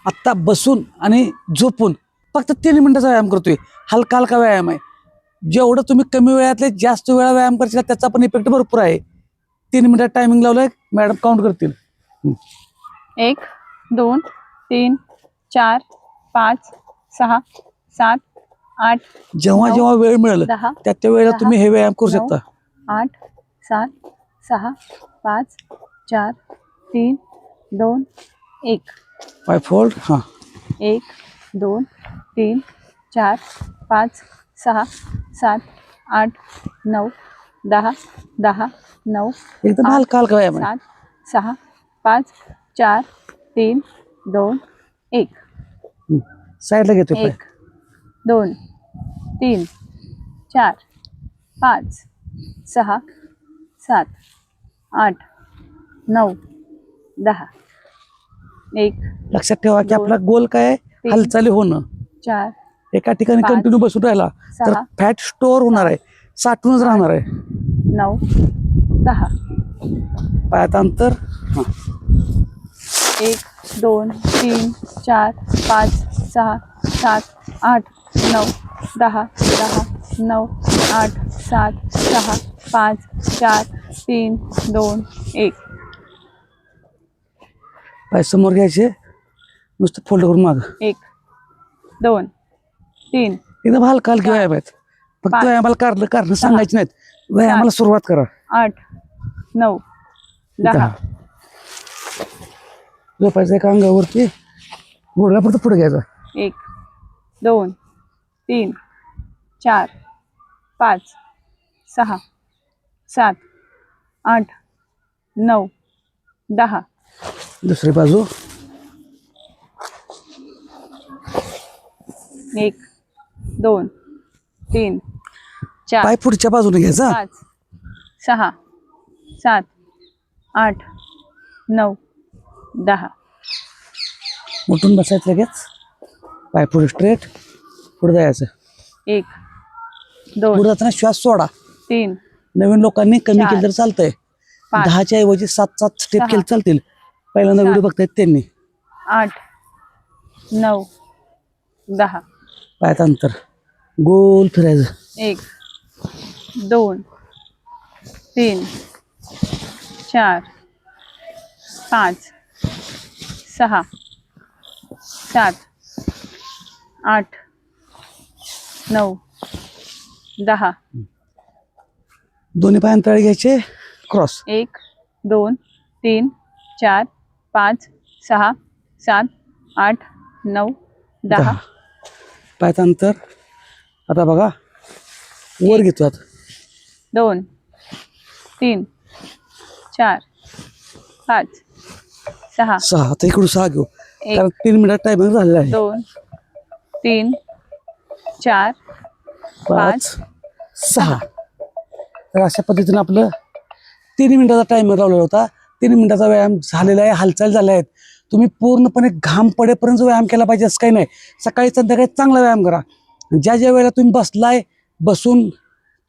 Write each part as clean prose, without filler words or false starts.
आत्ता बसून आणि झोपून फक्त 3 मिनिटाचा व्यायाम करतोय. हलका हलका व्यायाम आहे. जेवढं तुम्ही कमी वेळातले जास्त वेळा व्यायाम करशील त्याचा पण इफेक्ट भरपूर आहे. 3 मिनिटात टायमिंग लावलंय, मॅडम काउंट करतील. 1 2 3 4 5 6 7 8 जेव्हा 9, जेव्हा वेळ मिळेल 10, त्या वेळेला तुम्ही हे व्यायाम करू 9, शकता. 8 7 6 5 4 3 2 1. पाय फोल्ड. हां 1 2 3 4 5 6 7 8 9 10 10 9 एकदम 8, हलका हलका व्यायाम आहे. 7 6 5 4 3 2 1. साईडला घेतोय पाय. 1 2 3 4 5 6 7 8 9 10. 1 लक्षात ठेवा की 2, आपला गोल काय आहे? 3, हालचाली होणं. 4 एका ठिकाणी 5, कंटिन्यू बसून राहिला तर 6, फॅट स्टोअर होणार आहे, साठूनच राहणार आहे. 9 10. पायात अंतर. हां 1 2 3 4 5 6 7 8 9 10 10 9 8 7 6 5 4 3 2 1. पाय समोर घ्यायचे, नुसतं फोल्ड करून माग. 1 2 3 एकदम हलका हलके व्यायाम आहेत. फक्त 5, व्यायामाला कारण सांगायची नाहीत. व्यायामाला सुरुवात करा. 8 9 10. झोपायचं एका अंगावरती, गुडघा फक्त पुढे घ्यायचा. 1 2 3 4 5 6 7 8 9 10. दुसरी बाजू. 1 2 3 4 पाय पुढच्या बाजूने घ्यायचा. 5 6 7 8 9 10. उठून बसायचं लगेच. पाय पुढे स्ट्रेट, पुढे जायचं. 1 2 पुढे जाताना श्वास सोडा. 3 नवीन लोकांनी कमी 4, केलं तर चालतंय. 5, 10च्या ऐवजी 7 स्टेप 6, केले चालतील. पहिल्यांदा 7, व्हिडिओ बघतायत त्यांनी. 8 9 10. पायात अंतर, गोल फिरायचं. 1 2 3 4 5 6 7 8 9 10. दोन्ही पाय अंतराळी घ्यायचे, क्रॉस. 1 2 3 4 5 6 7 8 9 10. पायात अंतर. आता बघा वर घेतो आता. 2 3 4 5 6 6. आता इकडून 6 घेऊ, 1 कारण 3 मिनिटात टायमिंग झालेला आहे. 2 3 4 5 6. तर अशा पद्धतीने आपलं 3 मिनिटाचा टायमर लावलेला होता. 3 मिनिटाचा व्यायाम झालेला आहे, हालचाल झाल्या आहेत. तुम्ही पूर्णपणे घाम पडेपर्यंत व्यायाम केला पाहिजे असं काही नाही. सकाळी संध्याकाळी चांगला व्यायाम करा. ज्या ज्या वेळेला तुम्ही बसलाय, बसून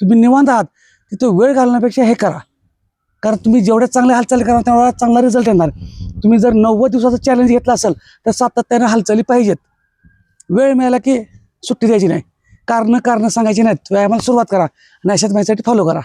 तुम्ही निवांत आहात, तिथं वेळ घालण्यापेक्षा हे करा. कारण तुम्ही जेवढ्या चांगल्या हालचाली करा तेवढा चांगला रिझल्ट येणार. तुम्ही जर 90 दिवसाचं चॅलेंज घेतलं असेल तर सातत्याने हालचाली पाहिजेत. वेळ मिळाला की सुट्टी द्यायची नाही. कारण सांगायची नाहीत. व्यायामाला सुरुवात करा आणि अशाच माझ्यासाठी फॉलो करा.